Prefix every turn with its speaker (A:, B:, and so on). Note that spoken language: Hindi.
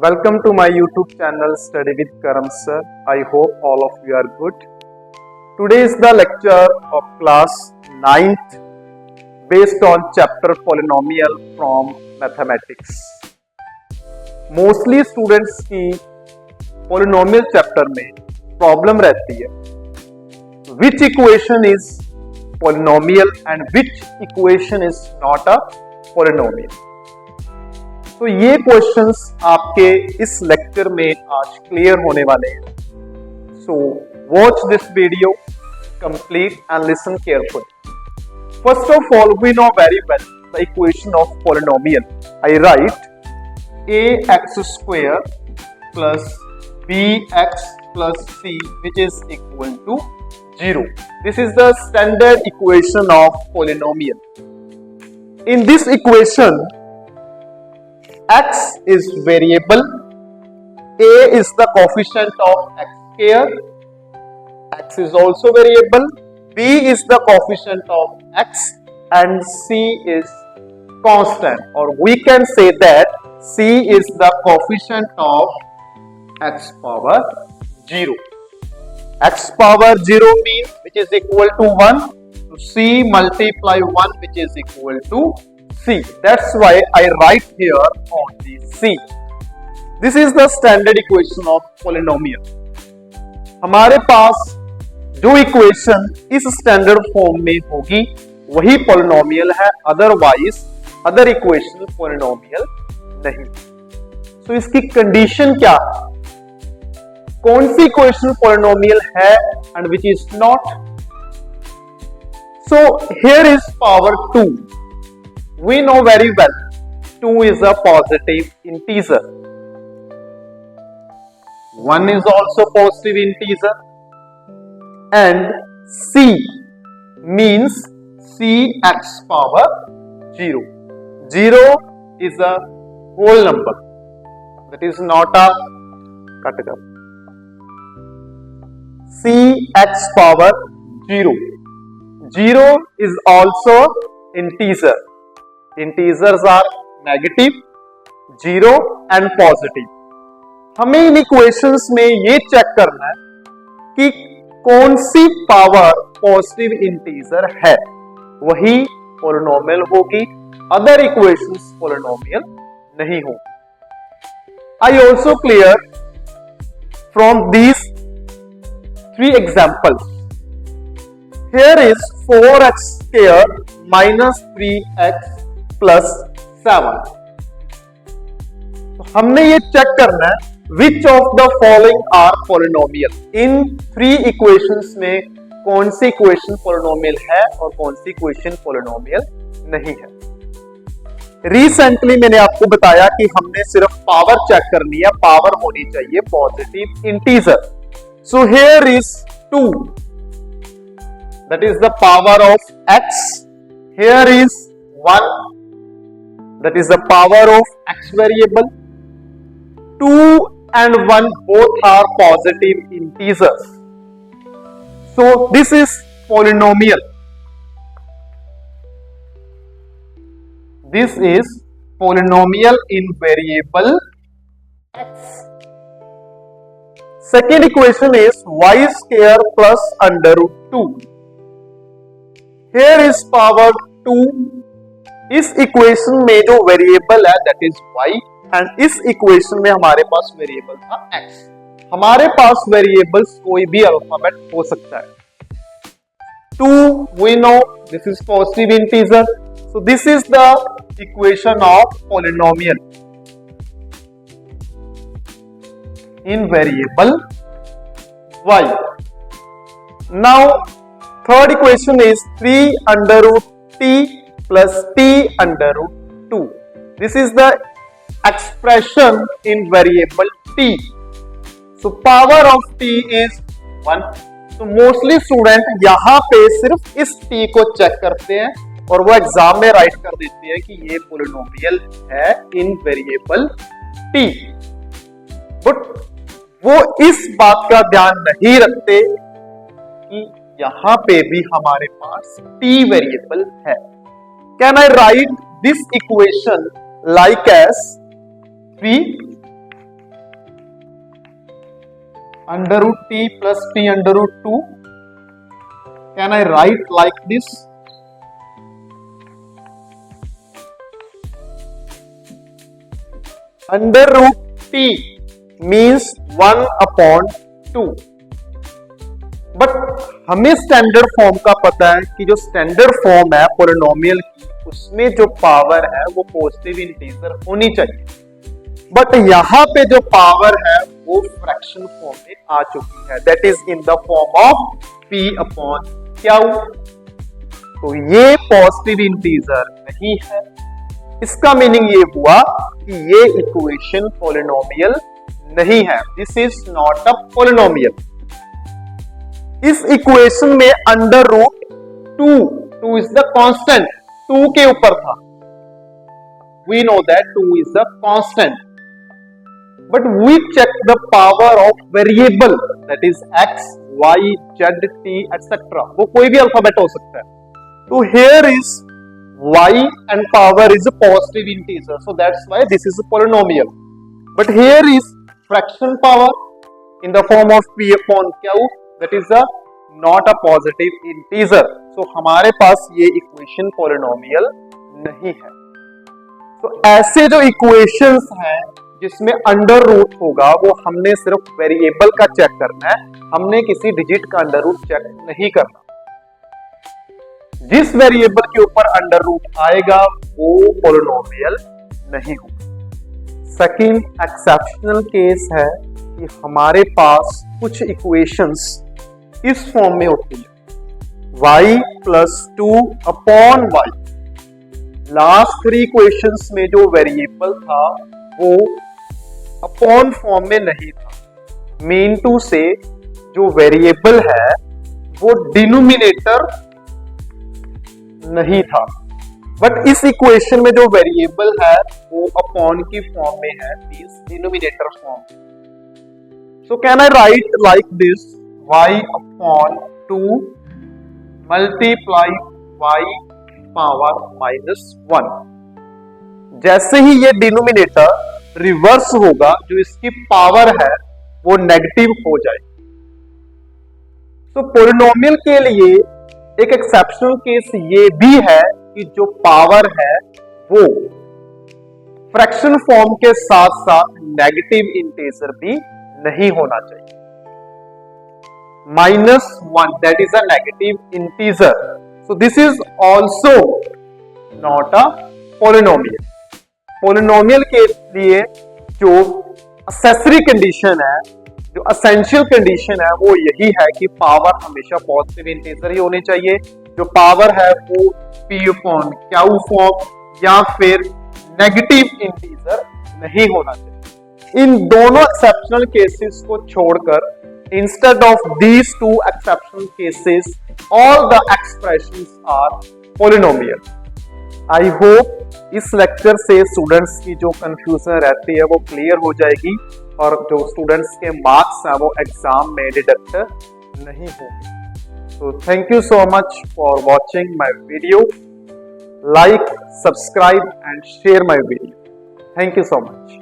A: Welcome to my YouTube channel Study with Karam Sir. I hope all of you are good. Today is the lecture of class 9th based on chapter polynomial from mathematics. Mostly students की polynomial chapter में problem रहती है which equation is polynomial and which equation is not a polynomial. तो ये क्वेश्चंस आपके इस लेक्चर में आज क्लियर होने वाले हैं. So watch this video complete and listen carefully. First of all we know very well the equation of polynomial. I write a x square plus b x plus c which is equal to 0. This is the standard equation of polynomial. In this equation x is variable, a is the coefficient of x square, x is also variable, b is the coefficient of x and c is constant, or we can say that c is the coefficient of x power 0. X power 0 means which is equal to 1, so c multiply 1 which is equal to C. That's why I write here only C. This is the standard equation of polynomial. हमारे पास जो इक्वेशन इस स्टैंडर्ड फॉर्म में होगी वही पॉलिनोमियल है, अदरवाइज अदर इक्वेशन पॉलिनोमियल नहीं. सो इसकी कंडीशन क्या है, कौन सी इक्वेशन पॉलिनोमियल है and which is not. So here is power 2. We know very well 2 is a positive integer. 1 is also positive integer. And c means cx power 0. 0 is a whole number. That is not a category. cx power 0. 0 is also integer. Integers are negative, 0 and positive. हमें इन इक्वेशंस में ये चेक करना है कि कौन सी पावर पॉजिटिव इंटीजर है, वही पॉलिनोमियल होगी, अदर इक्वेशंस पॉलिनोमियल नहीं होगी. I also clear from these 3 examples. Here is 4x square minus 3x plus 7. तो हमने ये चेक करना है which of the following are polynomial. इन 3 इक्वेशंस में कौन सी इक्वेशन पॉलिनोमियल है और कौन सी इक्वेशन पॉलिनोमियल नहीं है. रिसेंटली मैंने आपको बताया कि हमने सिर्फ पावर चेक करनी है, पावर होनी चाहिए positive integer. So here is 2, that is the power of x. Here is 1, that is the power of x variable. 2 and 1 both are positive integers. So this is polynomial. This is polynomial in variable x. Second equation is y square plus under root 2. Here is power 2. इस इक्वेशन में जो वेरिएबल है दैट इज y एंड इस इक्वेशन में हमारे पास वेरिएबल था x. हमारे पास वेरिएबल्स कोई भी अल्फाबेट हो सकता है. 2 we know this is positive integer, so this is the equation of polynomial in variable y. Now third equation is 3 under root t plus t under root 2. This is the expression in variable t. So power of t is 1. So mostly student यहाँ पे सिर्फ इस t को चेक करते हैं और वो एग्जाम में राइट कर देते हैं कि ये पॉलिनोमियल है इन वेरिएबल t. बट वो इस बात का ध्यान नहीं रखते कि यहाँ पे भी हमारे पास t वेरिएबल है. Can I write this equation like as 3 under root t plus t under root 2. Can I write like this? Under root t means 1 upon 2. But हमें स्टैंडर्ड फॉर्म का पता है कि जो स्टैंडर्ड फॉर्म है पॉलिनोमियल की, उसमें जो पावर है वो पॉजिटिव इंटीजर होनी चाहिए। बट यहाँ पे जो पावर है वो फ्रैक्शन फॉर्म में आ चुकी है, that is in the form of p upon Q. तो ये पॉजिटिव इंटीजर नहीं है। इसका मीनिंग ये हुआ कि ये इक्वेशन पॉलिनोमियल नहीं है। This is not a polynomial. इस इक्वेशन में under root 2 is the constant, 2 के ऊपर था। We know that 2 is the constant, but we check the power of variable, that is x, y, z, t etcetera. वो कोई भी अल्फाबेट हो सकता है। तो here is y and power is a positive integer, so that's why this is a polynomial. But here is fraction power in the form of p upon q, that is a not a positive integer. So हमारे पास ये इक्वेशन पॉलिनोमियल नहीं है। तो ऐसे जो इक्वेशंस हैं जिसमें अंडर रूट होगा वो हमने सिर्फ वेरिएबल का चेक करना है, हमने किसी डिजिट का अंडर रूट चेक नहीं करना। जिस वेरिएबल के ऊपर अंडर रूट आएगा वो पॉलिनोमियल नहीं होगा। सेकंड एक्सेप्शनल केस है कि हमारे पास कुछ इक्वेशंस इस फॉर्म में होती है, y plus 2 upon y। Last 3 equations में जो वेरिएबल था वो अपॉन फॉर्म में नहीं था। मीन टू से जो वेरिएबल है वो डिनोमिनेटर नहीं था, बट इस इक्वेशन में जो वेरिएबल है वो अपॉन की फॉर्म में है, means denominator form. So can I right like this, y upon 2 multiply y power -1। जैसे ही ये डिनोमिनेटर रिवर्स होगा, जो इसकी पावर है वो नेगेटिव हो जाएगी। तो पॉलिनोमियल के लिए एक एक्सेप्शनल केस ये भी है कि जो पावर है वो फ्रैक्शन फॉर्म के साथ साथ नेगेटिव इंटीजर भी नहीं होना चाहिए। -1 that is a negative integer, so this is also not a polynomial. Polynomial के लिए जो एक्सेसरी कंडीशन है, जो एसेंशियल कंडीशन है वो यही है कि पावर हमेशा पॉजिटिव इंटीजर ही होनी चाहिए। जो पावर है वो p अपॉन क्यू फॉर्म या फिर नेगेटिव इंटीजर नहीं होना चाहिए। इन दोनों एक्सेप्शनल केसेस को छोड़कर, instead of these 2 exceptional cases, all the expressions are polynomial. I hope इस लेक्चर से स्टूडेंट्स की जो कंफ्यूजन रहती है वो क्लियर हो जाएगी और जो स्टूडेंट्स के मार्क्स हैं वो एग्जाम में डिडक्ट नहीं होंगे। So thank you so much for watching my video. Like, subscribe and share my video. Thank you so much.